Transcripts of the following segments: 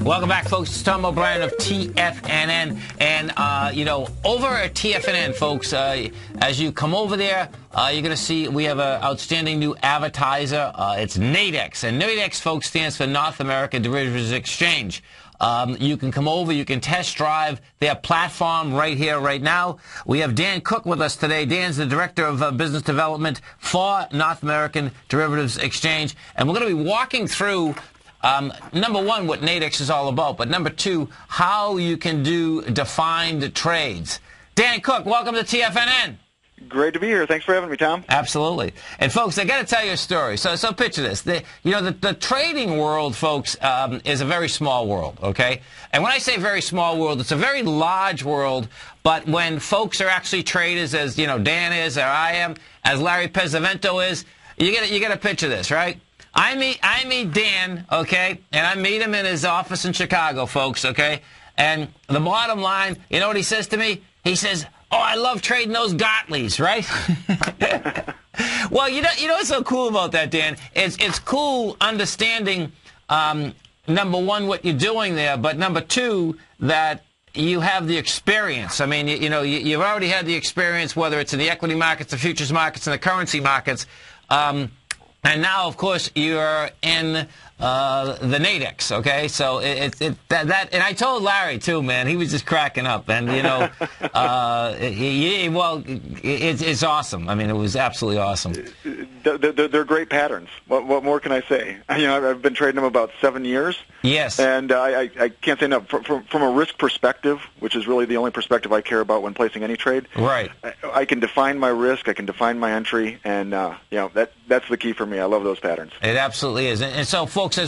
Welcome back, folks. It's Tom O'Brien of TFNN. And, over at TFNN, folks, as you come over there, you're going to see we have an outstanding new advertiser. It's Nadex. And Nadex, folks, stands for North American Derivatives Exchange. You can come over, you can test drive their platform right here, right now. We have Dan Cook with us today. Dan's the Director of Business Development for North American Derivatives Exchange. And we're going to be walking through number one, what Nadex is all about, but number two, how you can do defined trades. Dan Cook, welcome to TFNN. Great to be here. Thanks for having me, Tom. Absolutely. And folks, I got to tell you a story. So picture this. The trading world, folks, is a very small world, okay? And when I say very small world, it's a very large world, but when folks are actually traders, as, Dan is, or I am, as Larry Pesavento is, you get a picture of this, right? I meet Dan, okay, and I meet him in his office in Chicago, folks, okay? And the bottom line, you know what he says to me? He says, "Oh, I love trading those Gottliebs," right? Well, you know what's so cool about that, Dan? It's cool understanding, number one, what you're doing there, but number two, that you have the experience. I mean, you've already had the experience, whether it's in the equity markets, the futures markets, and the currency markets. And now, of course, you're in the Nadex, okay? So and I told Larry too, man. He was just cracking up, and it's awesome. I mean, it was absolutely awesome. They're great patterns. What more can I say? I've been trading them about 7 years. Yes. And I can't say enough. From a risk perspective, which is really the only perspective I care about when placing any trade. Right. I can define my risk. I can define my entry, and that's the key for me. I love those patterns. It absolutely is. And so, folks,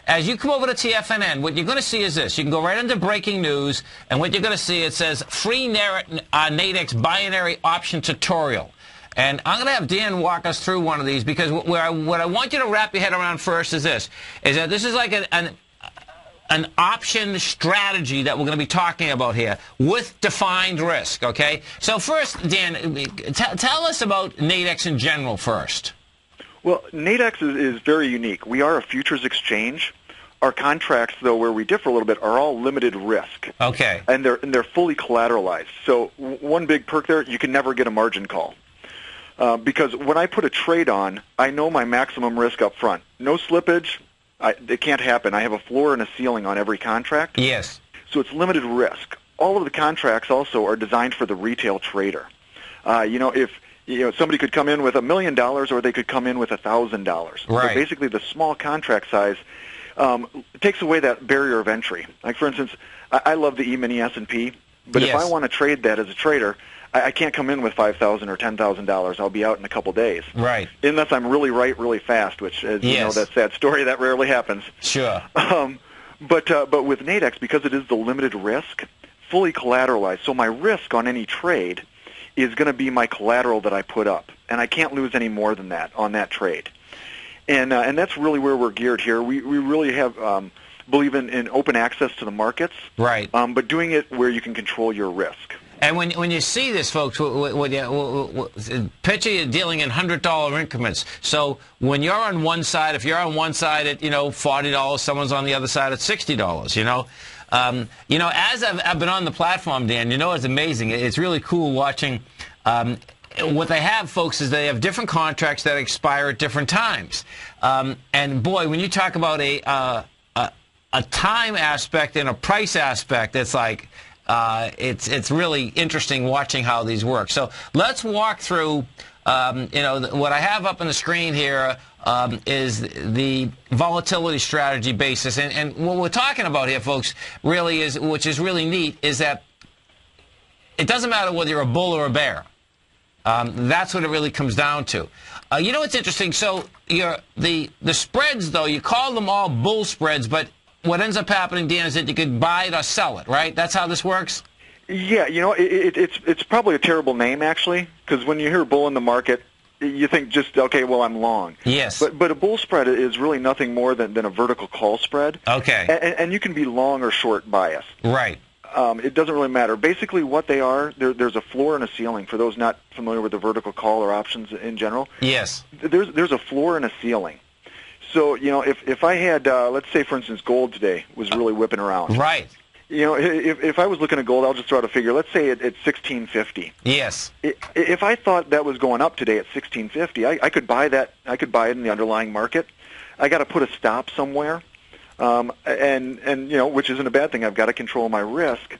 as you come over to TFNN, what you're going to see is this. You can go right into breaking news, and what you're going to see, it says free Nadex binary option tutorial. And I'm going to have Dan walk us through one of these, because what I want you to wrap your head around first is this, is that this is like an option strategy that we're going to be talking about here with defined risk, okay? So first, Dan, tell us about Nadex in general first. Well, Nadex is very unique. We are a futures exchange. Our contracts, though, where we differ a little bit, are all limited risk. Okay. And they're fully collateralized. So one big perk there, you can never get a margin call. Because when I put a trade on, I know my maximum risk up front. No slippage. It can't happen. I have a floor and a ceiling on every contract. Yes. So it's limited risk. All of the contracts also are designed for the retail trader. If somebody could come in with $1 million, or they could come in with $1,000. Right. So basically, the small contract size takes away that barrier of entry. Like, for instance, I love the E-mini S&P, but yes. If I want to trade that as a trader, I can't come in with $5,000 or $10,000. I'll be out in a couple days. Right. Unless I'm really fast, which, as you know, that sad story, that rarely happens. Sure. But with Nadex, because it is the limited risk, fully collateralized, so my risk on any trade is going to be my collateral that I put up, and I can't lose any more than that on that trade. And that's really where we're geared here. We really have believe in open access to the markets, right? But doing it where you can control your risk. And when you see this, folks, picture you're dealing in $100 increments. So when you're on one side, if you're on one side at $40, someone's on the other side at $60. As I've been on the platform, Dan, it's amazing. It's really cool watching. What they have, folks, is they have different contracts that expire at different times. And boy, when you talk about a time aspect and a price aspect, it's like it's really interesting watching how these work. So let's walk through. What I have up on the screen here is the volatility strategy basis. And what we're talking about here, folks, really is, which is really neat, is that it doesn't matter whether you're a bull or a bear. That's what it really comes down to. What's interesting? So the spreads, though, you call them all bull spreads, but what ends up happening, Dan, is that you could buy it or sell it, right? That's how this works? Yeah, it's probably a terrible name, actually, because when you hear bull in the market, you think just, okay, well, I'm long. Yes. But a bull spread is really nothing more than a vertical call spread. Okay. And you can be long or short bias. Right. It doesn't really matter. Basically, what they are, there's a floor and a ceiling. For those not familiar with the vertical call or options in general, yes, there's a floor and a ceiling. So, if I had, let's say, for instance, gold today was really whipping around. Right. If I was looking at gold, I'll just throw out a figure. Let's say it's 1650. Yes. If I thought that was going up today at 1650, I could buy that. I could buy it in the underlying market. I got to put a stop somewhere, and which isn't a bad thing. I've got to control my risk.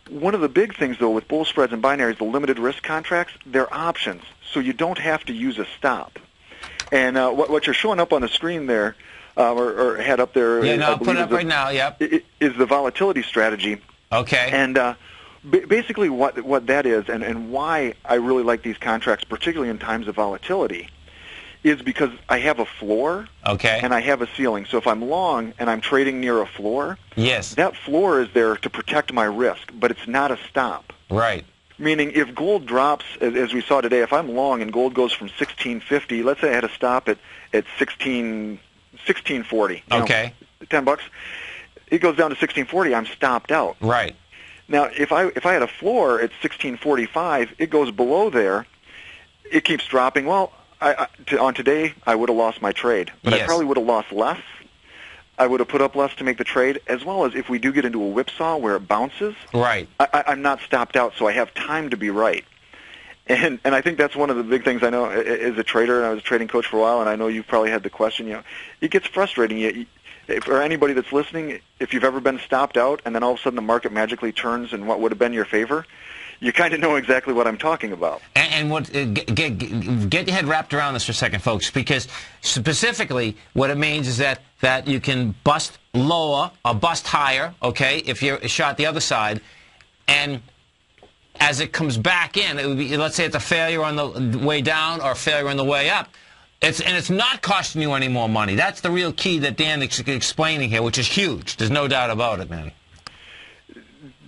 One of the big things, though, with bull spreads and binaries, the limited risk contracts, they're options, so you don't have to use a stop. And what you're showing up on the screen there, or had up there, yeah, no, I'll put it up right now. Yep, is the volatility strategy. Okay. And basically, what that is, and why I really like these contracts, particularly in times of volatility, is because I have a floor, okay, and I have a ceiling. So if I'm long and I'm trading near a floor, yes, that floor is there to protect my risk, but it's not a stop. Right. Meaning, if gold drops, as we saw today, if I'm long and gold goes from 1650, let's say I had a stop at 1640, okay, $10, it goes down to 1640, I'm stopped out. Right. Now, if I had a floor at 1645, it goes below there, it keeps dropping. Well, on today, I would have lost my trade, but yes, I probably would have lost less. I would have put up less to make the trade, as well as if we do get into a whipsaw where it bounces, right, I'm not stopped out, so I have time to be right. And I think that's one of the big things I know as a trader, and I was a trading coach for a while, and I know you've probably had the question, it gets frustrating. For anybody that's listening, if you've ever been stopped out and then all of a sudden the market magically turns in what would have been your favor, you kind of know exactly what I'm talking about. And what get your head wrapped around this for a second, folks, because specifically what it means is that you can bust lower or bust higher, okay, if you're shot the other side, and as it comes back in, it would be, let's say it's a failure on the way down or a failure on the way up, it's not costing you any more money. That's the real key that Dan is explaining here, which is huge. There's no doubt about it, man.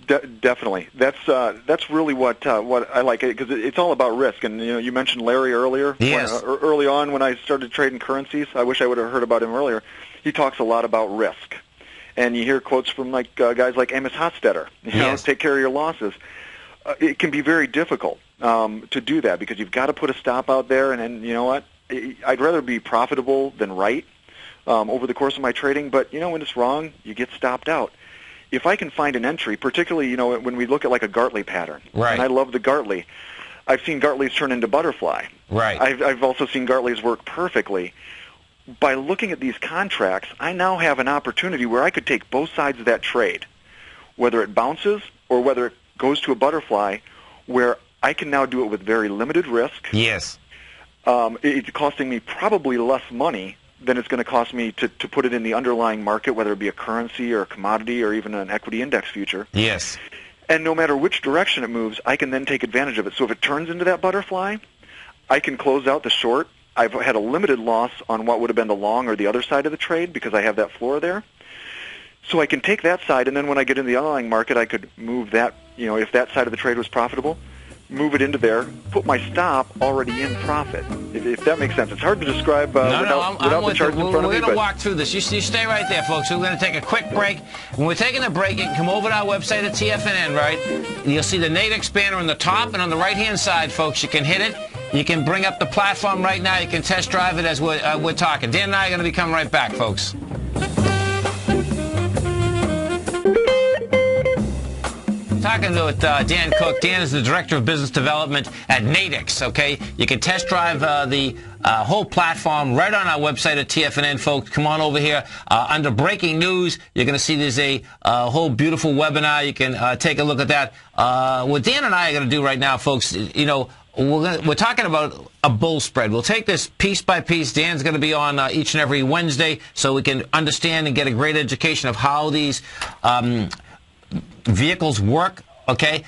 Definitely, that's really what I like, because it's all about risk. And you mentioned Larry earlier. Yes. Early on when I started trading currencies, I wish I would have heard about him earlier. He talks a lot about risk, and you hear quotes from guys like Amos Hofstadter. Yes. Take care of your losses. It can be very difficult to do that because you've got to put a stop out there. And you know what? I'd rather be profitable than right over the course of my trading. But when it's wrong, you get stopped out. If I can find an entry, particularly, when we look at like a Gartley pattern, right, and I love the Gartley, I've seen Gartleys turn into butterfly. Right. I've also seen Gartleys work perfectly. By looking at these contracts, I now have an opportunity where I could take both sides of that trade, whether it bounces or whether it goes to a butterfly, where I can now do it with very limited risk. Yes. It's costing me probably less money than it's going to cost me to put it in the underlying market, whether it be a currency or a commodity or even an equity index future. Yes. And no matter which direction it moves, I can then take advantage of it. So if it turns into that butterfly, I can close out the short. I've had a limited loss on what would have been the long or the other side of the trade because I have that floor there. So I can take that side, and then when I get into the underlying market, I could move that, if that side of the trade was profitable, move it into there, put my stop already in profit, if that makes sense. It's hard to describe without the charts in front of me. We're going to walk through this. You stay right there, folks. We're going to take a quick break. When we're taking a break, you can come over to our website at TFNN, right? You'll see the Nadex banner on the top, and on the right-hand side, folks, you can hit it. You can bring up the platform right now. You can test drive it as we're talking. Dan and I are going to be coming right back, folks. Talking with Dan Cook. Dan is the Director of Business Development at Nadex, okay? You can test drive the whole platform right on our website at TFNN, folks. Come on over here. Under Breaking News, you're going to see there's a whole beautiful webinar. You can take a look at that. What Dan and I are going to do right now, folks, we're talking about a bull spread. We'll take this piece by piece. Dan's going to be on each and every Wednesday so we can understand and get a great education of how these vehicles work, okay?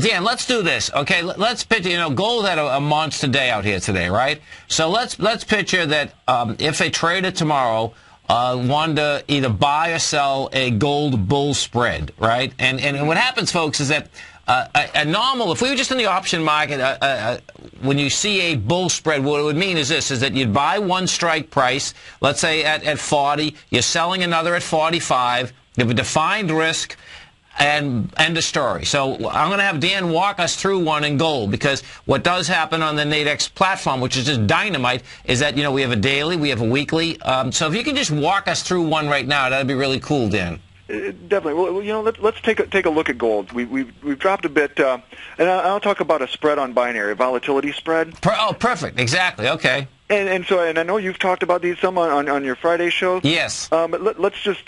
Dan, let's do this, okay? Let's picture, gold had a monster day out here today, right? So let's picture that if a trader tomorrow wanted to either buy or sell a gold bull spread, right? And what happens, folks, is that a normal, if we were just in the option market, when you see a bull spread, what it would mean is this, is that you'd buy one strike price, let's say at 40, you're selling another at 45, you have a defined risk. and end of story. So I'm going to have Dan walk us through one in gold, because what does happen on the Nadex platform, which is just dynamite, is that, we have a daily, we have a weekly. So if you can just walk us through one right now, that'd be really cool, Dan. Definitely. Well, let's take a look at gold. We've dropped a bit, and I'll talk about a spread on binary, a volatility spread. Oh, perfect. Exactly. Okay. And I know you've talked about these some on your Friday show. Yes. But let's just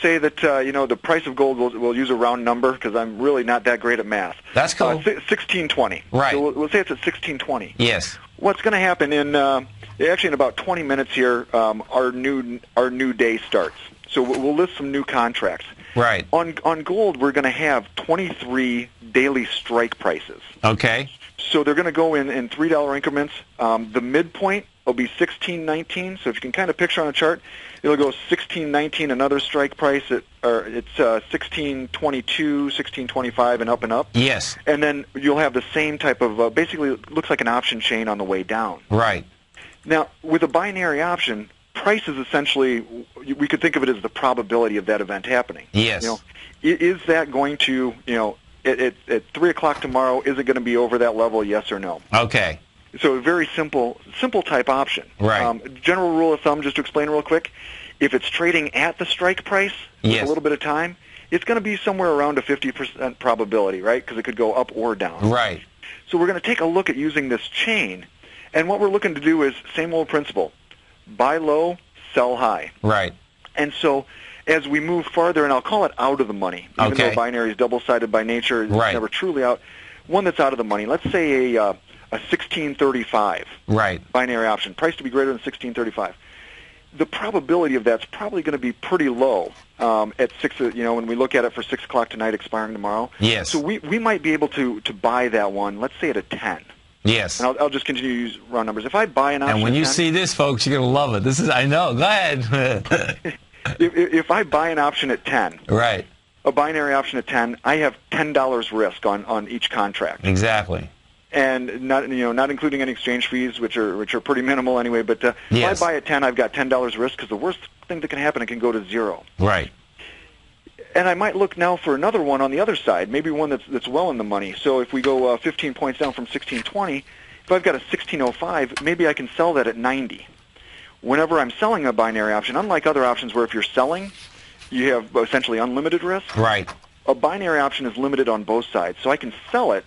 say that the price of gold, we'll use a round number because I'm really not that great at math. That's cool. 1620. Right. So we'll say it's at 1620. Yes. What's going to happen in about 20 minutes here? Our new day starts. So we'll list some new contracts. Right. On gold, we're going to have 23 daily strike prices. Okay. So they're going to go in $3 increments. The midpoint will be 1619. So if you can kind of picture on a chart, it'll go 1619, another strike price. It's 1622, 1625, and up. Yes. And then you'll have the same type of, basically it looks like an option chain on the way down. Right. Now, with a binary option, price is essentially, we could think of it as the probability of that event happening. Yes. Is that going to, at 3 o'clock tomorrow, is it going to be over that level, yes or no? Okay. So a very simple type option. Right. General rule of thumb, just to explain real quick, if it's trading at the strike price with yes. a little bit of time, it's going to be somewhere around a 50% probability, right? Because it could go up or down. Right. So we're going to take a look at using this chain, and what we're looking to do is same old principle. Buy low, sell high. Right. And so as we move farther, and I'll call it out of the money, even though binary is double-sided by nature, it's right. never truly out, one that's out of the money. Let's say a 1635 right. binary option, price to be greater than 1635. The probability of that's probably going to be pretty low at 6, when we look at it for 6 o'clock tonight, expiring tomorrow. Yes. So we might be able to buy that one, let's say at a 10. Yes. And I'll just continue to use round numbers. If I buy an option, and when you 10, see this, folks, you're going to love it. I know. Go ahead. if I buy an option at 10, right, a binary option at 10, I have $10 risk on each contract. Exactly. And not including any exchange fees, which are pretty minimal anyway. But yes. if I buy at 10, I've got $10 risk, because the worst thing that can happen, it can go to 0. Right. And I might look now for another one on the other side, maybe one that's well in the money. So if we go 15 points down from 1620, if I've got a 1605, maybe I can sell that at 90. Whenever I'm selling a binary option, unlike other options where if you're selling, you have essentially unlimited risk. Right. A binary option is limited on both sides, so I can sell it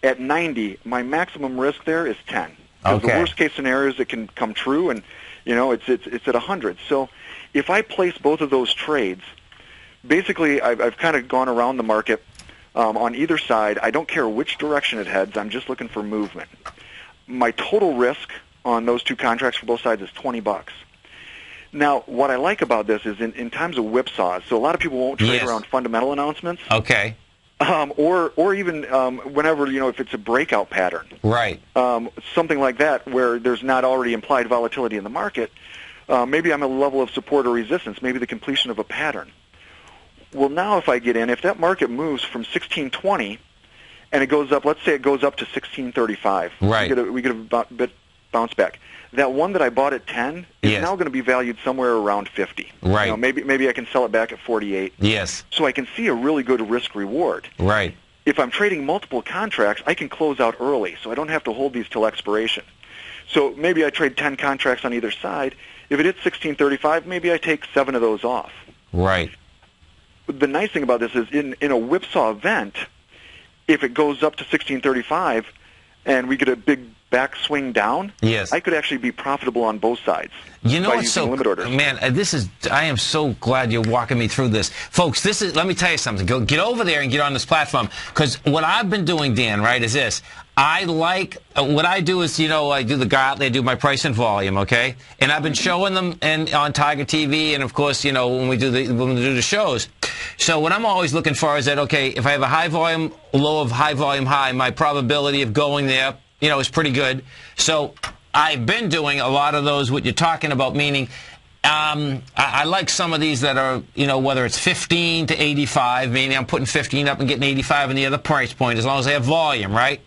at 90. My maximum risk there is 10. Because the worst case scenario is it can come true, and it's at 100. So if I place both of those trades, basically, I've kind of gone around the market on either side. I don't care which direction it heads. I'm just looking for movement. My total risk on those two contracts for both sides is $20. Now, what I like about this is in times of whipsaws, so a lot of people won't trade yes. around fundamental announcements. Okay. Or even whenever, if it's a breakout pattern. Right. Something like that where there's not already implied volatility in the market. Maybe I'm at a level of support or resistance, maybe the completion of a pattern. Well, now if I get in, if that market moves from 1620 and it goes up, let's say it goes up to 1635, right. we get a bit bounce back. That one that I bought at 10 is yes. now going to be valued somewhere around 50. Right. Maybe I can sell it back at 48. Yes. So I can see a really good risk reward. Right. If I'm trading multiple contracts, I can close out early, so I don't have to hold these till expiration. So maybe I trade 10 contracts on either side. If it hits 1635, maybe I take 7 of those off. Right. The nice thing about this is in a whipsaw event, if it goes up to 1635 and we get a big backswing down, yes. I could actually be profitable on both sides. You know what's so, limit orders. Man, I am so glad you're walking me through this. Folks, let me tell you something. Get over there and get on this platform, because what I've been doing, Dan, right, is this. What I do is, I do go out there, do my price and volume, okay? And I've been showing them on Tiger TV, and of course, when we do the shows. So what I'm always looking for is that, okay, if I have a high volume, low of high volume, high, my probability of going there, is pretty good. So I've been doing a lot of those, what you're talking about, meaning I like some of these that are, whether it's 15 to 85, meaning I'm putting 15 up and getting 85 in the other price point, as long as they have volume, right?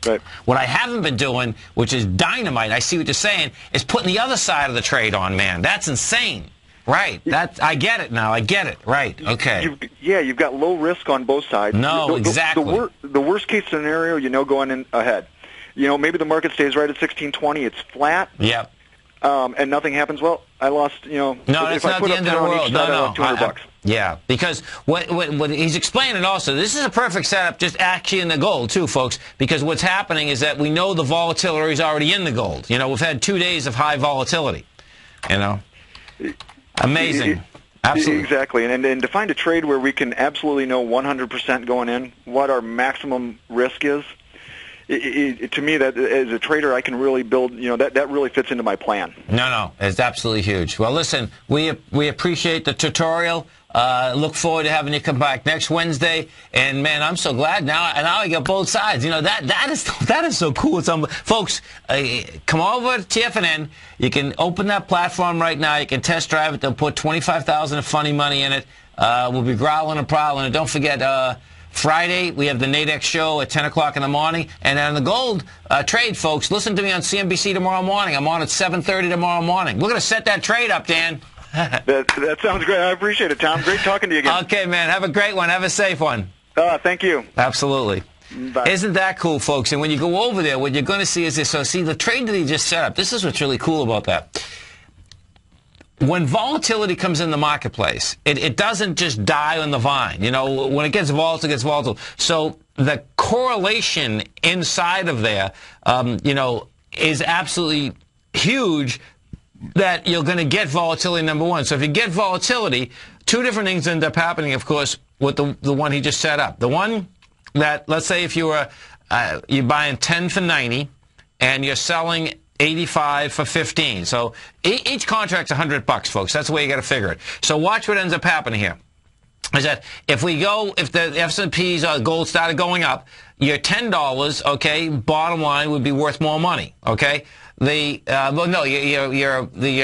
Right. What I haven't been doing, which is dynamite, I see what you're saying, is putting the other side of the trade on, man. That's insane. Right. I get it now. I get it. Right. Okay. You've got low risk on both sides. No, exactly. The worst case scenario, going in ahead. Maybe the market stays right at 1620. It's flat. Yep. And nothing happens. Well, I lost. No, that's not the end of the world. No, no. $200. Yeah, because what he's explaining also, this is a perfect setup, just actually in the gold too, folks. Because what's happening is that we know the volatility is already in the gold. We've had 2 days of high volatility. Amazing. Absolutely. Exactly. And to find a trade where we can absolutely know 100% going in what our maximum risk is, to me, that as a trader, I can really build, that really fits into my plan. No, it's absolutely huge. Well, listen, we appreciate the tutorial. Look forward to having you come back next Wednesday. And man, I'm so glad now I got both sides. That is so cool. Folks, come over to TFNN. You can open that platform right now. You can test drive it. They'll put $25,000 of funny money in it. We'll be growling and prowling. And don't forget, Friday, we have the Nadex show at 10 o'clock in the morning. And on the gold trade, folks, listen to me on CNBC tomorrow morning. I'm on at 7:30 tomorrow morning. We're going to set that trade up, Dan. That sounds great. I appreciate it, Tom. Great talking to you again. Okay, man. Have a great one. Have a safe one. Thank you. Absolutely. Bye. Isn't that cool, folks? And when you go over there, what you're going to see is this. So, see, the trade that he just set up, this is what's really cool about that. When volatility comes in the marketplace, it doesn't just die on the vine. When it gets volatile, it gets volatile. So the correlation inside of there, is absolutely huge, that you're going to get volatility, number one. So if you get volatility, two different things end up happening, of course, with the one he just set up. The one that, let's say if you're buying 10 for 90 and you're selling 85 for 15. So each contract's $100, folks. That's the way you got to figure it. So watch what ends up happening here. Is that if the S&P's gold started going up, your $10, okay, bottom line would be worth more money, okay? Your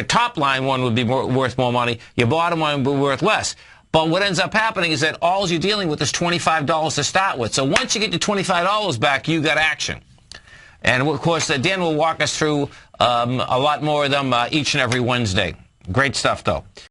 top line one would be worth more money. Your bottom line would be worth less. But what ends up happening is that all you're dealing with is $25 to start with. So once you get your $25 back, you got action. And, of course, Dan will walk us through a lot more of them each and every Wednesday. Great stuff, though.